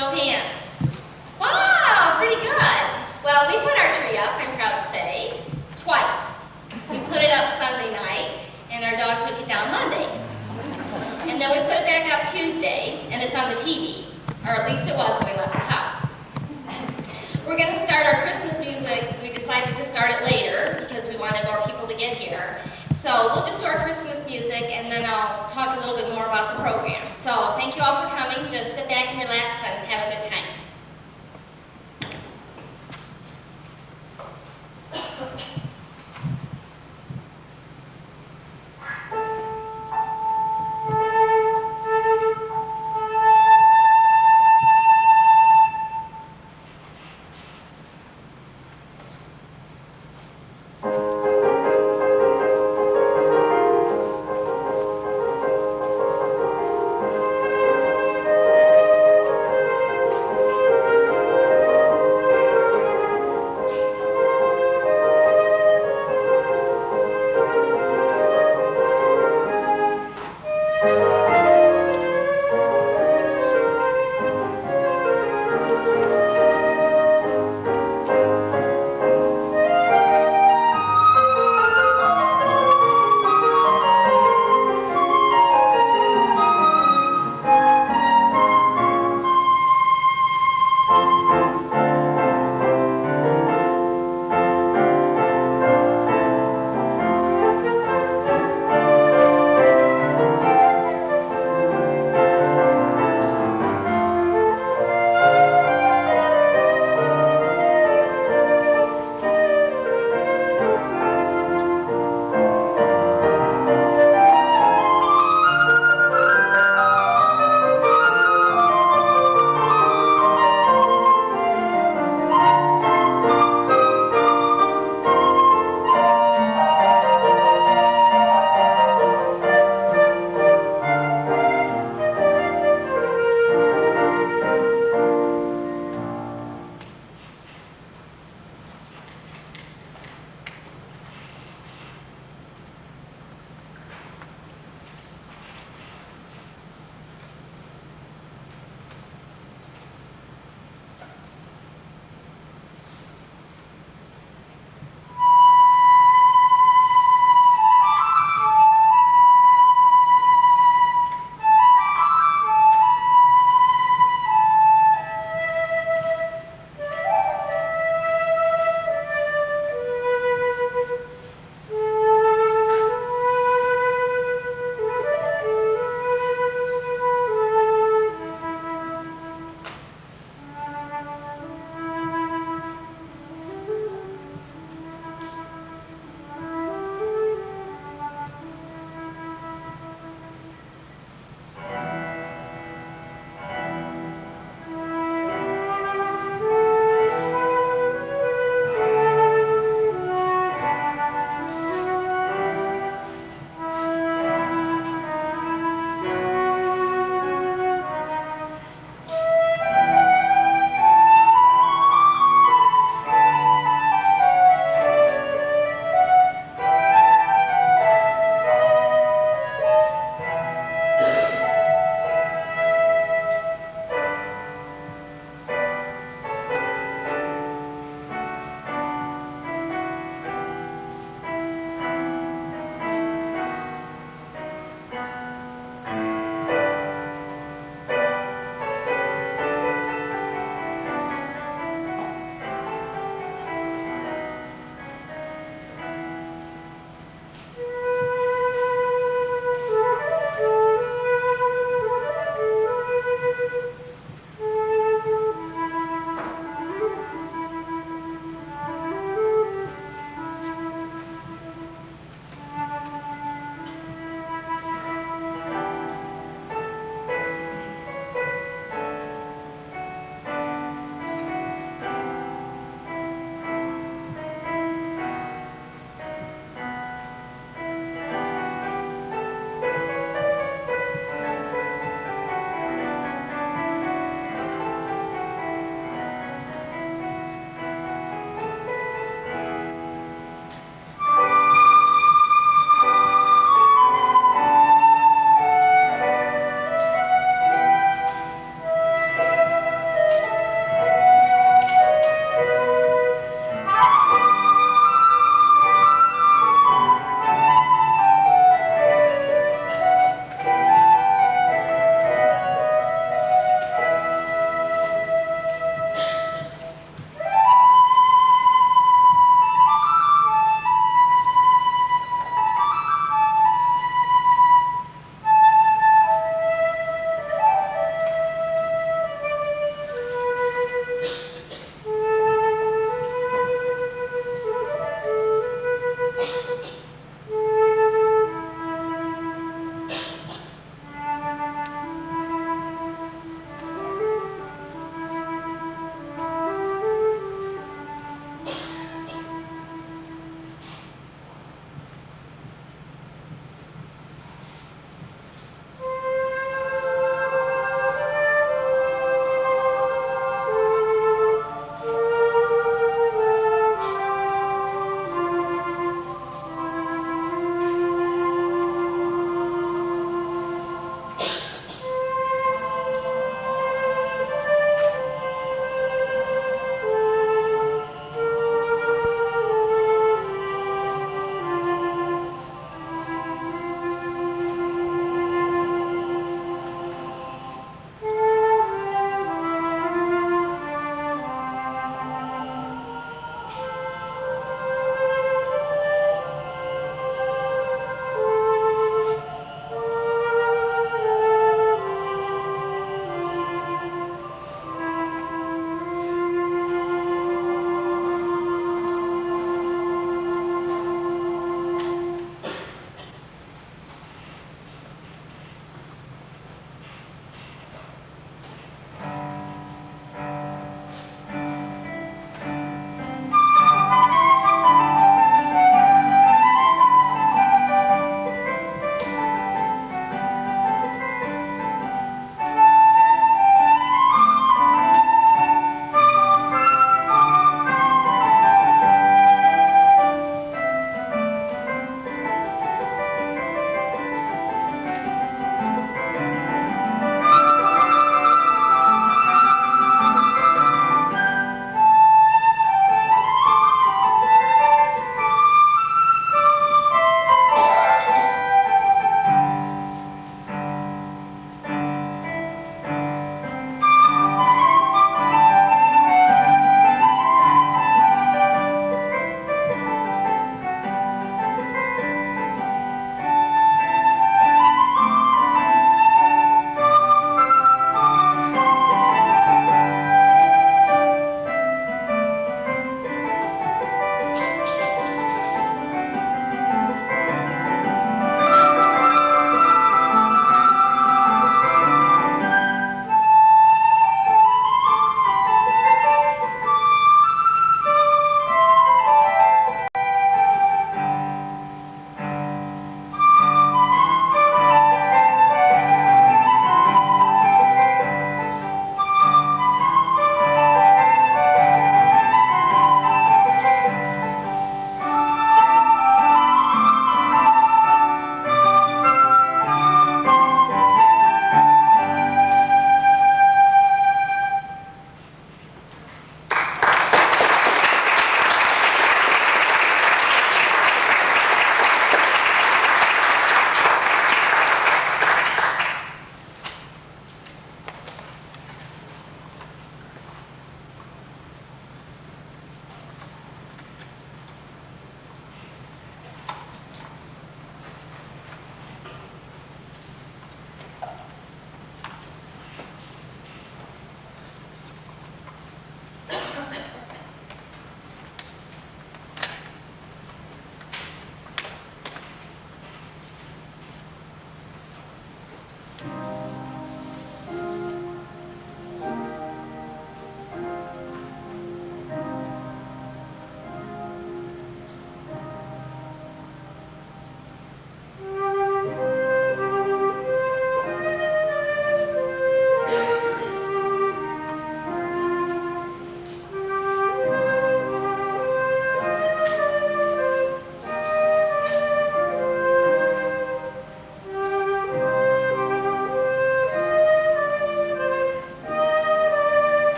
Show of hands. Wow, pretty good. Well, we put our tree up, I'm proud to say, twice. We put it up Sunday night, and our dog took it down Monday. And then we put it back up Tuesday, and it's on the TV. Or at least it was when we left the house. We're going to start our Christmas music. We decided to start it later because we wanted more people to get here. So we'll just do our Christmas music, and then I'll talk a little bit more about the program. So thank you all for coming. Just sit back and relax and have a good time.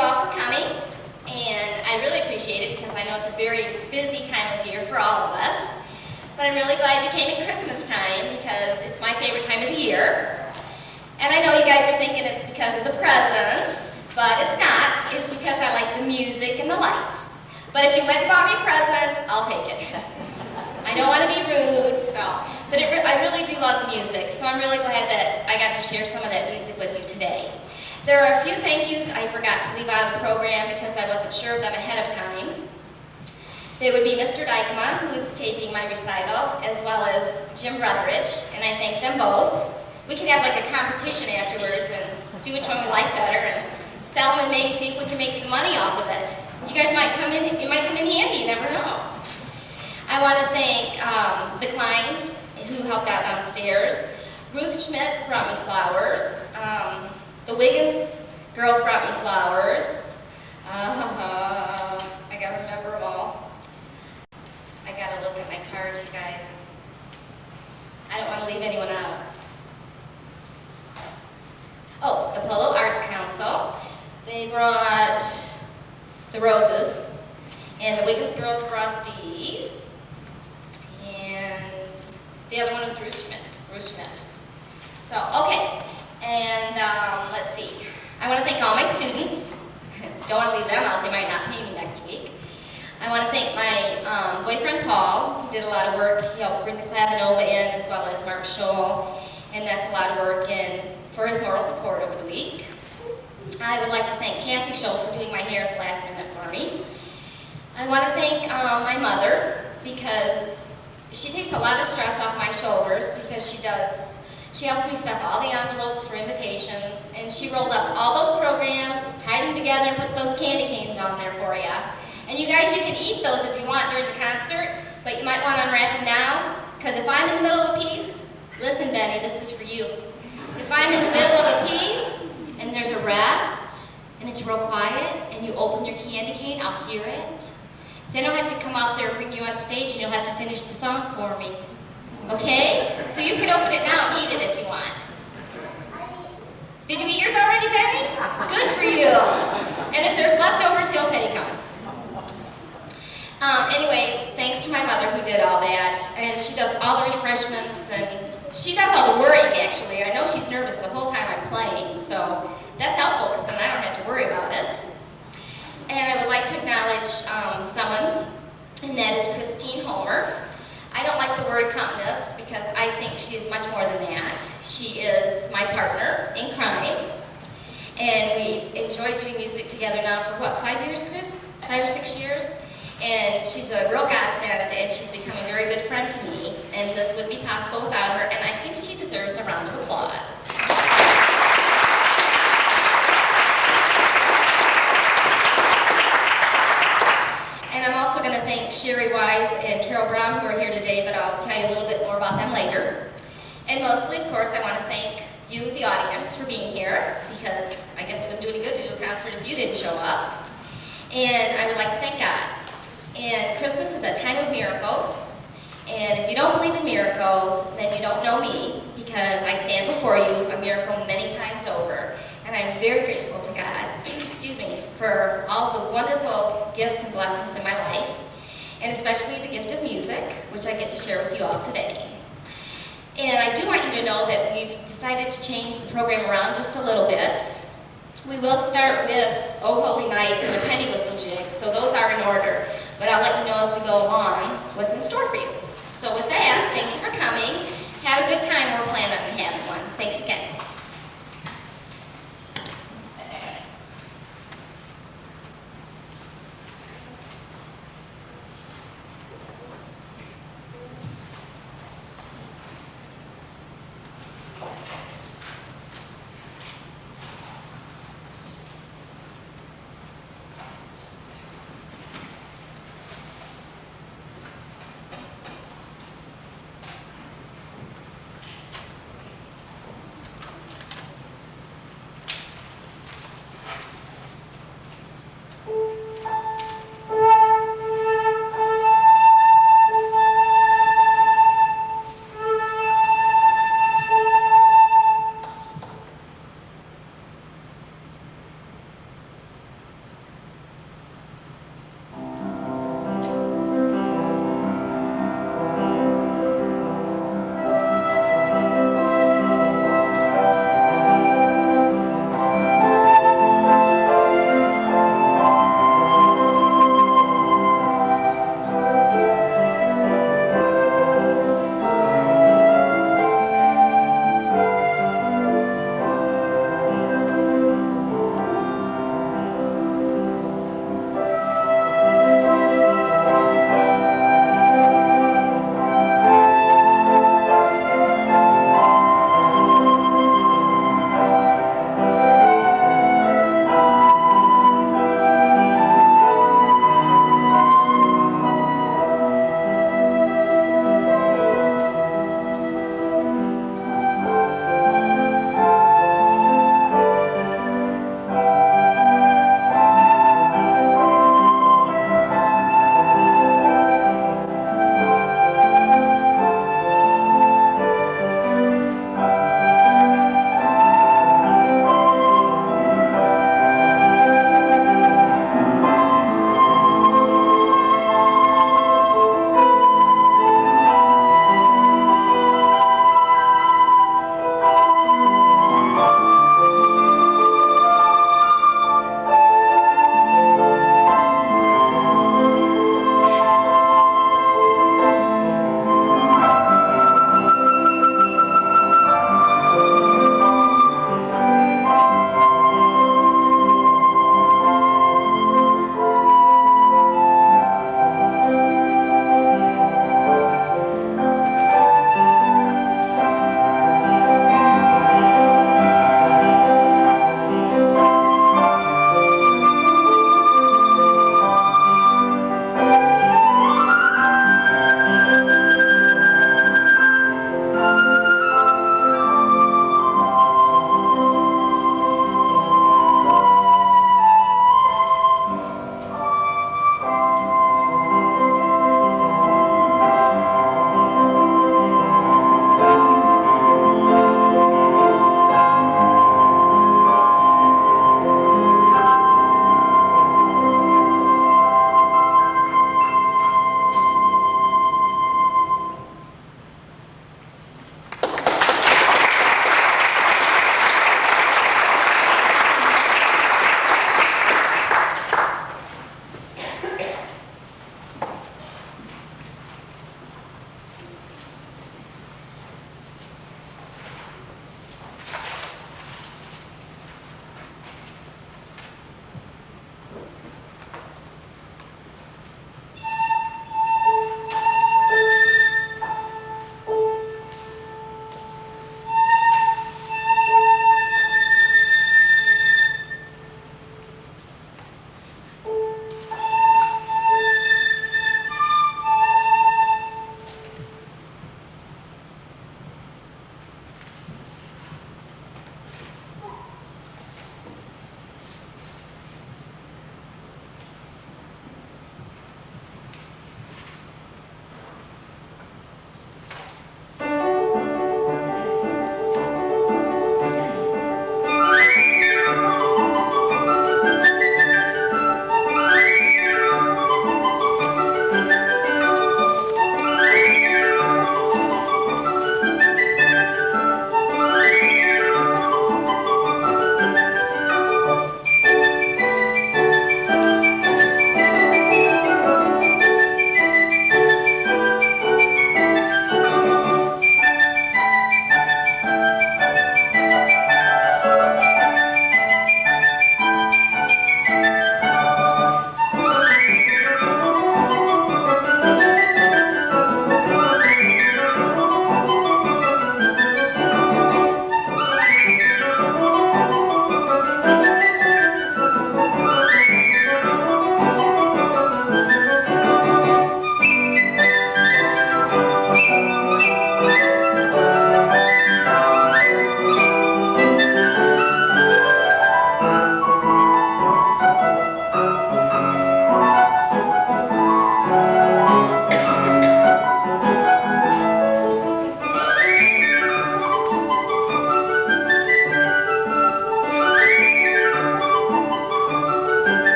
all for coming, and I really appreciate it because I know it's a very busy time of year for all of us. But I'm really glad you came at Christmas time because it's my favorite time of the year. And I know you guys are thinking it's because of the presents, but it's not. It's because I like the music and the lights. But if you went and bought me a present, I'll take it. I don't want to be rude, but I really do love the music, so I'm really glad that I got to share some of that music with you today. There are a few thank yous I forgot to leave out of the program because I wasn't sure of them ahead of time. They would be Mr. Dykema, who is taping my recital, as well as Jim Brotheridge, and I thank them both. We could have like a competition afterwards and see which one we like better, and sell them and maybe see if we can make some money off of it. You guys might come in, it might come in handy, you never know. I want to thank the Kleins who helped out downstairs. Ruth Schmidt brought me flowers. The Wiggins girls brought me flowers. I gotta remember them all. I gotta look at my cards, you guys. I don't want to leave anyone out. Oh, the Polo Arts Council. They brought the roses, and the Wiggins girls brought these, and the other one was Ruth Schmidt. So, okay, and let's see. I want to thank all my students. Don't want to leave them out, they might not pay me next week. I want to thank my boyfriend Paul, who did a lot of work. He helped bring the Clavinova in, as well as Mark Scholl, and that's a lot of work for his moral support over the week. I would like to thank Kathy Scholl for doing my hair at the last minute for me. I want to thank my mother because she takes a lot of stress off my shoulders because she helps me stuff all the envelopes for invitations, and she rolled up all those programs, tied them together, and put those candy canes on there for you. And you guys, you can eat those if you want during the concert, but you might want to unwrap them now, because if I'm in the middle of a piece, listen Benny, this is for you. If I'm in the middle of a piece, and there's a rest, and it's real quiet, and you open your candy cane, I'll hear it. Then I'll have to come out there and bring you on stage, and you'll have to finish the song for me. Okay? So you can open it now and eat it if you want. Did you eat yours already, Benny? Good for you. And if there's leftovers, he'll take them. Anyway, thanks to my mother who did all that, and she does all the refreshments, and she does all the worrying, actually. I know she's nervous the whole time I'm playing, so that's helpful because then I don't have to worry about it. And I would like to acknowledge someone, and that is Christine Homer. I don't like the word accompanist because I think she is much more than that. She is my partner in crime, and we enjoyed doing music together now for what, 5 years, Chris? 5 or 6 years? And she's a real godsend, and she's become a very good friend to me, and this would be possible without her, and I think she deserves a round of applause. And I'm also going to thank Sherry Wise and Carol Brown, who are here today, but I'll tell you a little bit more about them later. And mostly, of course, I want to thank you, the audience, for being here, because I guess it wouldn't do any good to do a concert if you didn't show up. And I would like to thank God. And Christmas is a time of miracles, and if you don't believe in miracles, then you don't know me, because I stand before you a miracle many times over. And I'm very grateful to God, excuse me, for all the wonderful gifts and blessings in my life, and especially the gift of music, which I get to share with you all today. And I do want you to know that we've decided to change the program around just a little bit. We will start with Oh Holy Night and the Penny Whistle Jig, so those are in order. But I'll let you know as we go along what's in store for you. So with that, thank you for coming. Have a good time. We're planning on having one. Thanks again.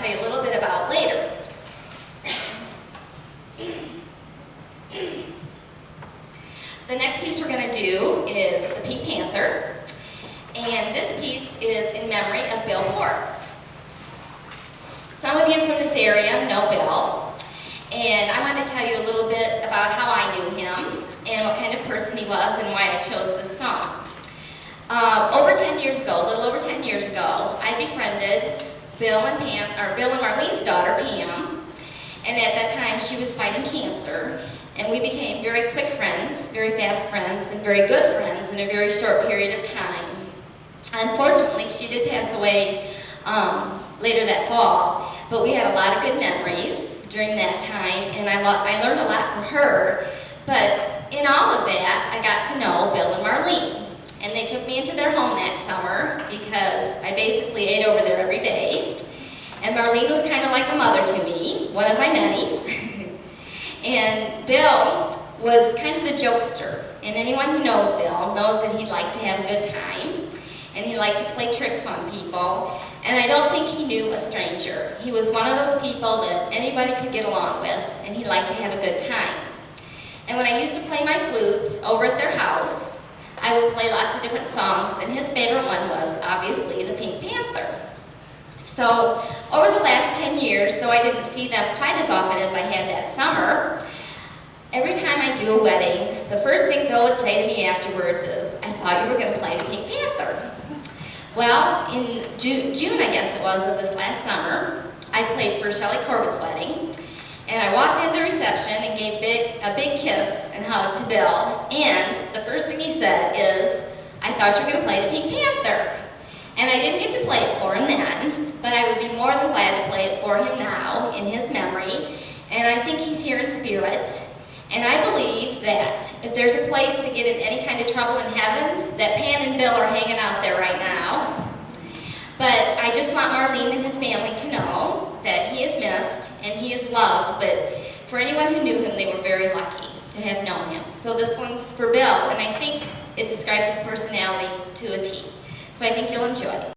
tell you a little bit about later. The next piece we're going to do is the Pink Panther, and this piece is in memory of Bill Forrest. Some of you from this area know Bill, and I wanted to tell you a little bit about how I knew him and what kind of person he was and why I chose this song. Over 10 years ago, a little over 10 years ago, I befriended Bill and Marlene's daughter, Pam, and at that time she was fighting cancer, and we became very quick friends, very fast friends, and very good friends in a very short period of time. Unfortunately, she did pass away later that fall, but we had a lot of good memories during that time, and I learned a lot from her. But in all of that, I got to know Bill and Marlene, and they took me into their home that summer because I basically ate over there every day. And Marlene was kind of like a mother to me, one of my many. And Bill was kind of the jokester, and anyone who knows Bill knows that he liked to have a good time, and he liked to play tricks on people, and I don't think he knew a stranger. He was one of those people that anybody could get along with, and he liked to have a good time. And when I used to play my flute over at their house, I would play lots of different songs, and his favorite one was obviously the Pink Panther. So over the last 10 years, though I didn't see them quite as often as I had that summer, every time I do a wedding, the first thing Bill would say to me afterwards is, "I thought you were going to play the Pink Panther." Well, in June, I guess it was, of this last summer, I played for Shelley Corbett's wedding, and I walked into the reception and gave a big kiss and hug to Bill, and the first thing he said is, "I thought you were going to play the Pink Panther." And I didn't get to play it for him then, but I would be more than glad to play it for him now in his memory, and I think he's here in spirit. And I believe that if there's a place to get in any kind of trouble in heaven, that Pam and Bill are hanging out there right now. But I just want Marlene and his family to know that he is missed and he is loved, but for anyone who knew him, they were very lucky to have known him. So this one's for Bill, and I think it describes his personality to a T. So I think you'll enjoy it.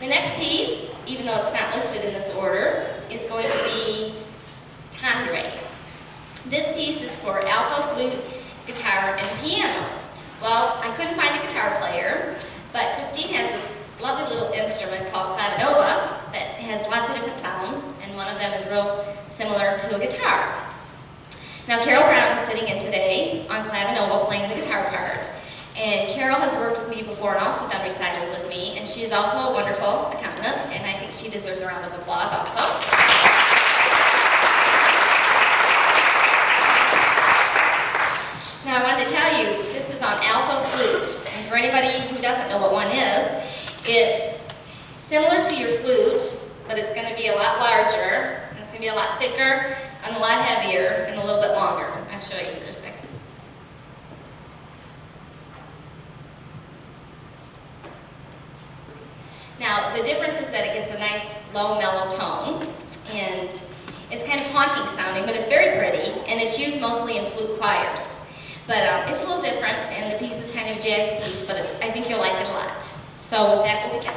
The next piece, even though it's not listed in this order, is going to be Tendre. This piece is for alto, flute, guitar, and piano. Well, I couldn't find a guitar player, but Christine has this lovely little instrument called clavinova that has lots of different sounds, and one of them is real similar to a guitar. Now, Carol Brown is sitting in today on clavinova playing the guitar part, and Carol has worked with me before and also done recitals with me, and she's also a wonderful accompanist, and I think she deserves a round of applause also. Now, I wanted to tell you, this is on alto flute, and for anybody who doesn't know what one is, it's similar to your flute, but it's going to be a lot larger, and it's going to be a lot thicker, and a lot heavier, and a little bit longer. I'll show you in just a second. Now, the difference is that it gets a nice, low, mellow tone, and it's kind of haunting sounding, but it's very pretty, and it's used mostly in flute choirs. But it's a little different, and the piece is kind of a jazzy piece, but I think you'll like it a lot. So with that, we'll begin.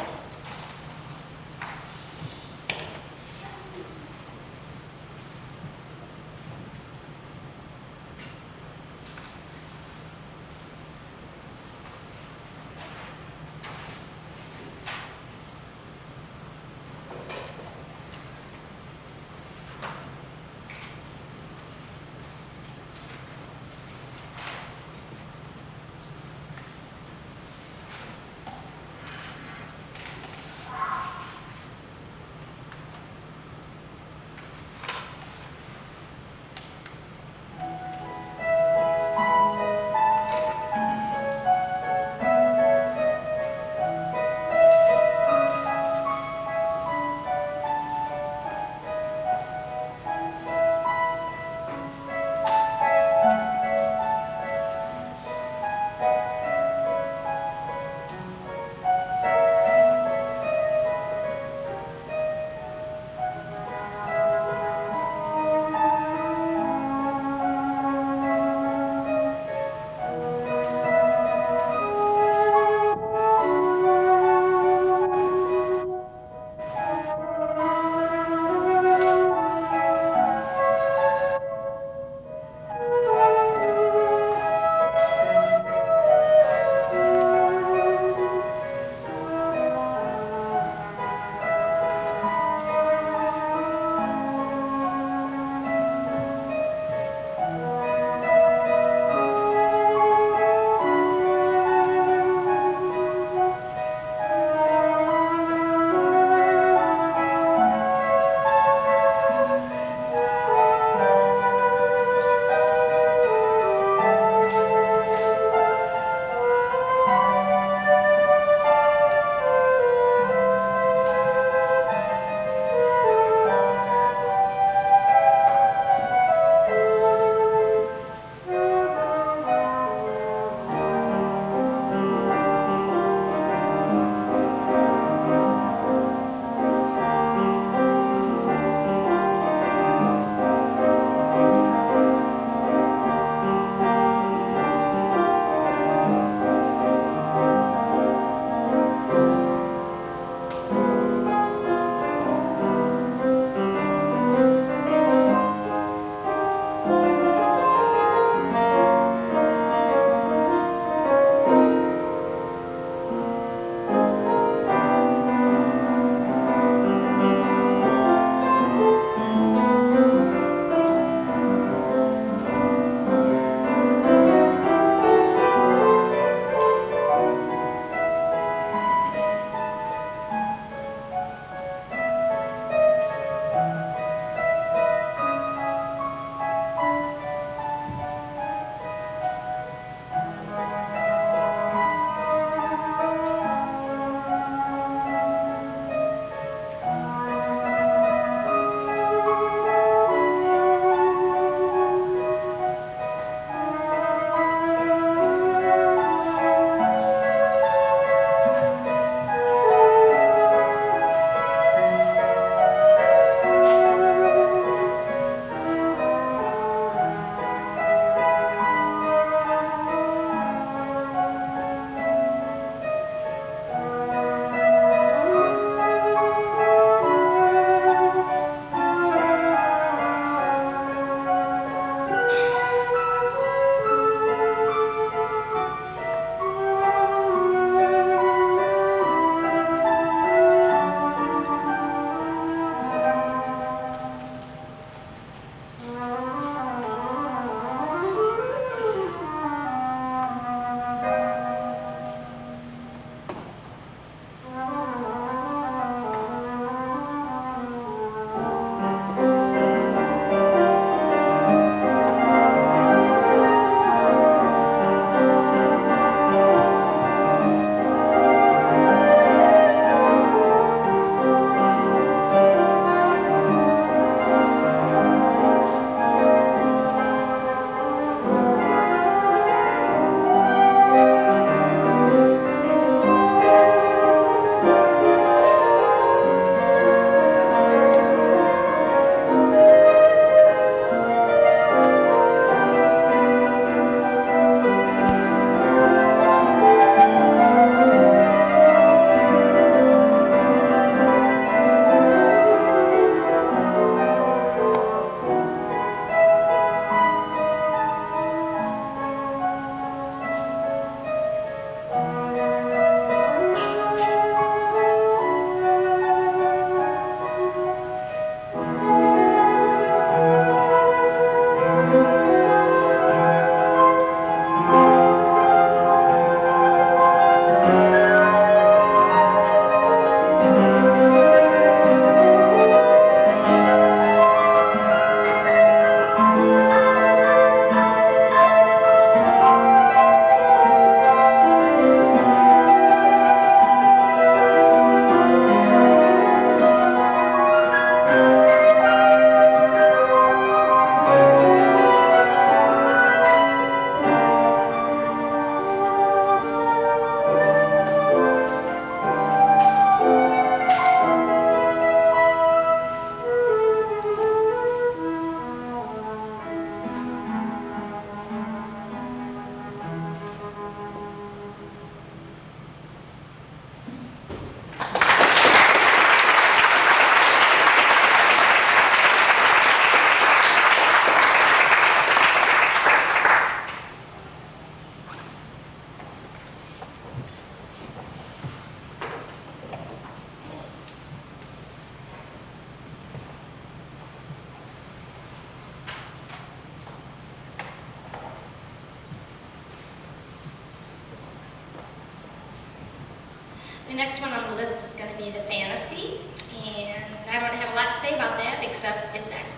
the list is going to be the fantasy, and I don't have a lot to say about that except it's next.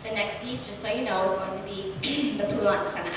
The next piece, just so you know, is going to be the Poulant Sonata.